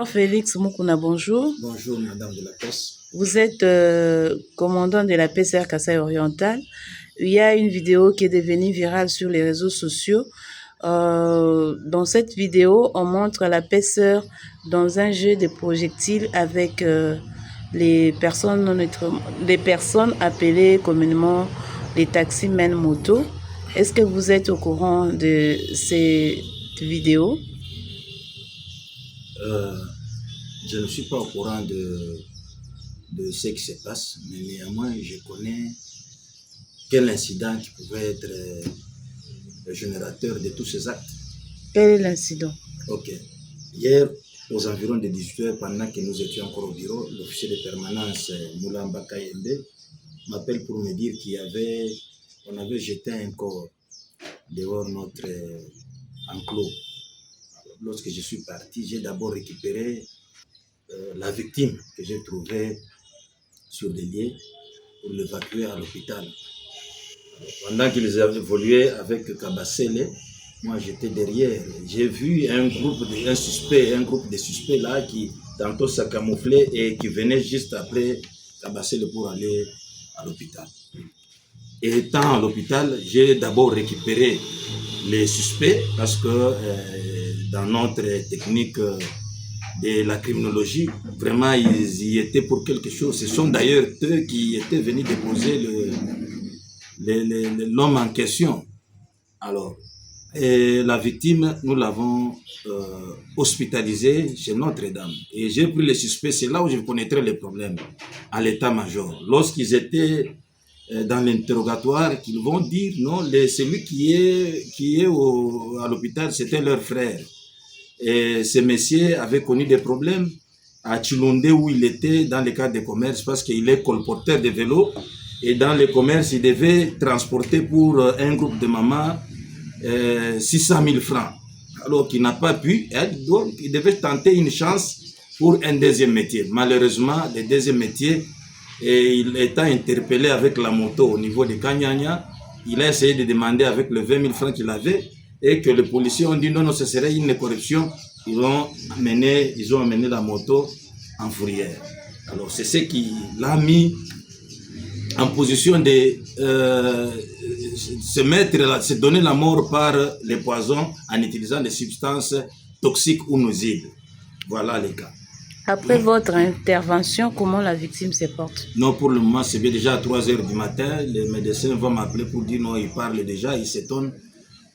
Alors, Félix Mukuna, bonjour. Bonjour, Madame de la Presse. Vous êtes commandant de la PCR Kasaï Oriental. Il y a une vidéo qui est devenue virale sur les réseaux sociaux. Dans cette vidéo, on montre la PCR dans un jeu de projectiles avec les personnes appelées communément les taximens moto. Est-ce que vous êtes au courant de cette vidéo? Je ne suis pas au courant de ce qui se passe, mais néanmoins, je connais quel incident qui pouvait être le générateur de tous ces actes. Quel est l'incident? Ok. Hier, aux environs de 18h, pendant que nous étions encore au bureau, l'officier de permanence Moulamba Kayembe m'appelle pour me dire qu'on avait jeté un corps dehors notre enclos. Lorsque je suis parti, j'ai d'abord récupéré la victime que j'ai trouvée sur des lieux pour l'évacuer à l'hôpital. Pendant qu'ils évoluaient avec Kabassele, moi j'étais derrière. J'ai vu un groupe de suspects là qui tantôt se camouflaient et qui venaient juste après Kabassele pour aller à l'hôpital. Et étant à l'hôpital, j'ai d'abord récupéré les suspects parce que dans notre technique de la criminologie, vraiment ils y étaient pour quelque chose. Ce sont d'ailleurs eux qui étaient venus déposer l'homme en question. Alors, la victime, nous l'avons hospitalisée chez Notre-Dame. Et j'ai pris les suspects, c'est là où je connaîtrais les problèmes, à l'état-major. Lorsqu'ils étaient dans l'interrogatoire, qu'ils vont dire non, celui qui est à l'hôpital, c'était leur frère. Et ce monsieur avait connu des problèmes à Chilonde où il était dans le cadre de commerce parce qu'il est colporteur de vélo et dans le commerce il devait transporter pour un groupe de mamans 600 000 francs alors qu'il n'a pas pu, donc il devait tenter une chance pour un deuxième métier. Malheureusement, le deuxième métier, il étant interpellé avec la moto au niveau de Kanyanya, il a essayé de demander avec les 20 000 francs qu'il avait et que les policiers ont dit non, ce serait une corruption. Ils ont amené la moto en fourrière. Alors c'est ce qui l'a mis en position de se donner la mort par les poisons en utilisant des substances toxiques ou nuisibles. Voilà les cas. Après votre intervention, comment la victime se porte? Non, pour le moment, c'est bien déjà à 3h du matin. Les médecins vont m'appeler pour dire non, il parle déjà, il s'étonne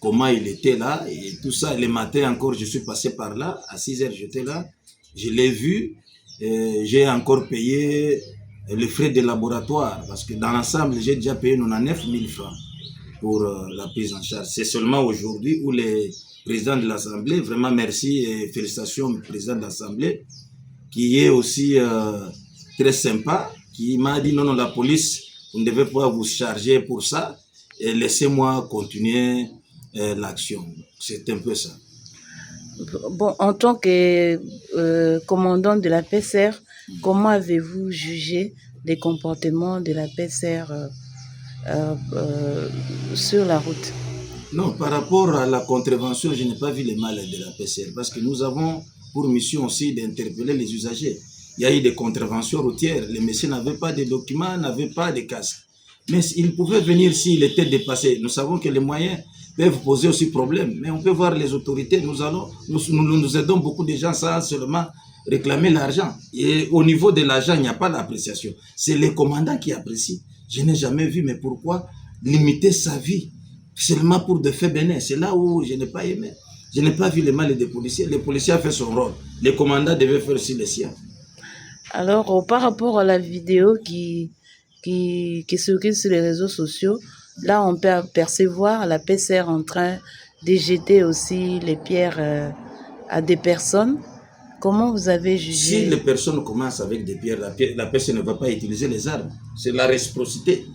comment il était là et tout ça. Le matin encore, je suis passé par là. À 6h, j'étais là. Je l'ai vu. J'ai encore payé les frais de laboratoire parce que dans l'ensemble, j'ai déjà payé 99 000 francs pour la prise en charge. C'est seulement aujourd'hui où le président de l'Assemblée, vraiment merci et félicitations au président de l'Assemblée, qui est aussi très sympa, qui m'a dit non, la police, vous ne devez pas vous charger pour ça et laissez-moi continuer l'action. C'est un peu ça. Bon, en tant que commandant de la PCR, comment avez-vous jugé les comportements de la PCR sur la route? Non, par rapport à la contravention, je n'ai pas vu le mal de la PCR parce que nous avons pour mission aussi d'interpeller les usagers. Il y a eu des contraventions routières. Les messieurs n'avaient pas de documents, n'avaient pas de casque. Mais ils pouvaient venir s'il était dépassé. Nous savons que les moyens peuvent poser aussi problème. Mais on peut voir les autorités. Nous aidons beaucoup de gens sans seulement réclamer l'argent. Et au niveau de l'argent, il n'y a pas d'appréciation. C'est les commandants qui apprécient. Je n'ai jamais vu, mais pourquoi limiter sa vie seulement pour de faits bénins? C'est là où je n'ai pas aimé. Je n'ai pas vu le mal des policiers. Le policier a fait son rôle. Les commandants devaient faire aussi le sien. Alors, par rapport à la vidéo qui circule sur les réseaux sociaux, là, on peut apercevoir la PCR en train de jeter aussi les pierres à des personnes. Comment vous avez jugé? Si les personnes commencent avec des pierres, la personne ne va pas utiliser les armes. C'est la réciprocité.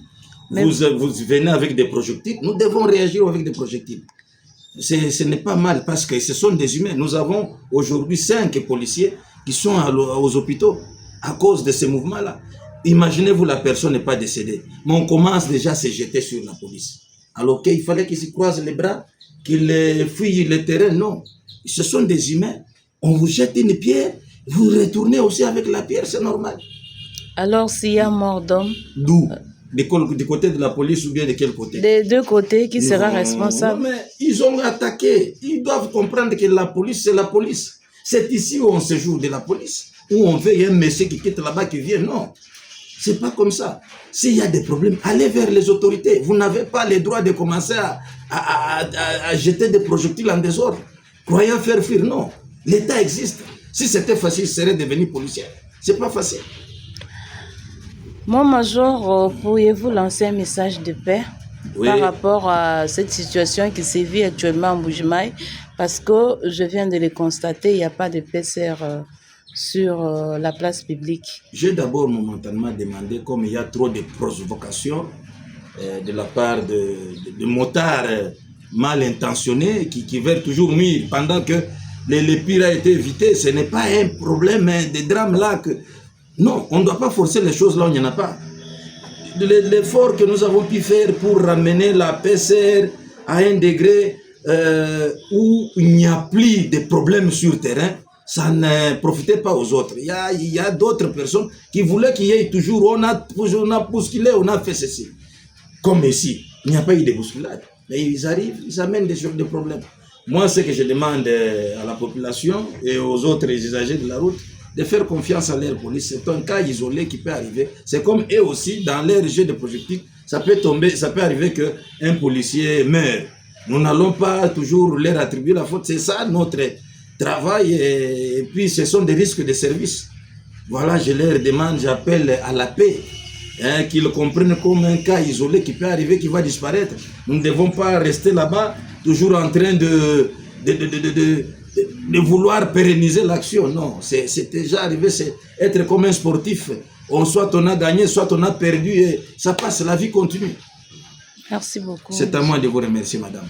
Vous venez avec des projectiles, nous devons réagir avec des projectiles. Ce n'est pas mal parce que ce sont des humains. Nous avons aujourd'hui 5 policiers qui sont aux hôpitaux à cause de ces mouvements-là. Imaginez-vous, la personne n'est pas décédée. Mais on commence déjà à se jeter sur la police. Alors qu'il fallait qu'ils se croisent les bras, qu'ils fuient le terrain. Non, ce sont des humains. On vous jette une pierre vous retournez aussi avec la pierre, c'est normal. Alors, s'il y a mort d'homme, D'où? Du côté de la police ou bien de quel côté? des deux côtés, qui sera responsable? Non, mais ils ont attaqué. Ils doivent comprendre que la police, c'est la police. C'est ici où on séjourne de la police, où on veut un monsieur qui quitte là-bas, qui vient. Non, c'est pas comme ça. S'il y a des problèmes, allez vers les autorités. Vous n'avez pas le droit de commencer à jeter des projectiles en désordre, croyant faire fuir. Non, l'État existe. Si c'était facile, ce serait devenu policier. C'est pas facile. Mon major, pourriez-vous lancer un message de paix par rapport à cette situation qui sévit actuellement en Mbuji-Mayi? Parce que je viens de le constater, il n'y a pas de PCR sur la place publique. J'ai d'abord momentanément demandé, comme il y a trop de provocations de la part de motards mal intentionnés qui veulent toujours nuire pendant que le pire a été évité. Ce n'est pas un problème de drame là que... Non, on ne doit pas forcer les choses là où il n'y en a pas. L'effort que nous avons pu faire pour ramener la PCR à un degré où il n'y a plus de problèmes sur terrain, ça ne profitait pas aux autres. Il y a d'autres personnes qui voulaient qu'il y ait toujours, on a bousculé, on a fait ceci. Comme ici, il n'y a pas eu de bousculade. Mais ils arrivent, ils amènent des problèmes. Moi, ce que je demande à la population et aux autres usagers de la route, de faire confiance à leur police. C'est un cas isolé qui peut arriver. C'est comme eux aussi, dans leur jeu de projectiles, ça peut arriver qu'un policier meurt. Nous n'allons pas toujours leur attribuer la faute. C'est ça notre travail. Et puis, ce sont des risques de service. Voilà, je leur demande, j'appelle à la paix. Qu'ils comprennent comme un cas isolé qui peut arriver, qui va disparaître. Nous ne devons pas rester là-bas, toujours en train de vouloir pérenniser l'action. Non, c'est déjà arrivé, c'est être comme un sportif. Soit on a gagné, soit on a perdu, et ça passe, la vie continue. Merci beaucoup. C'est à moi de vous remercier, madame.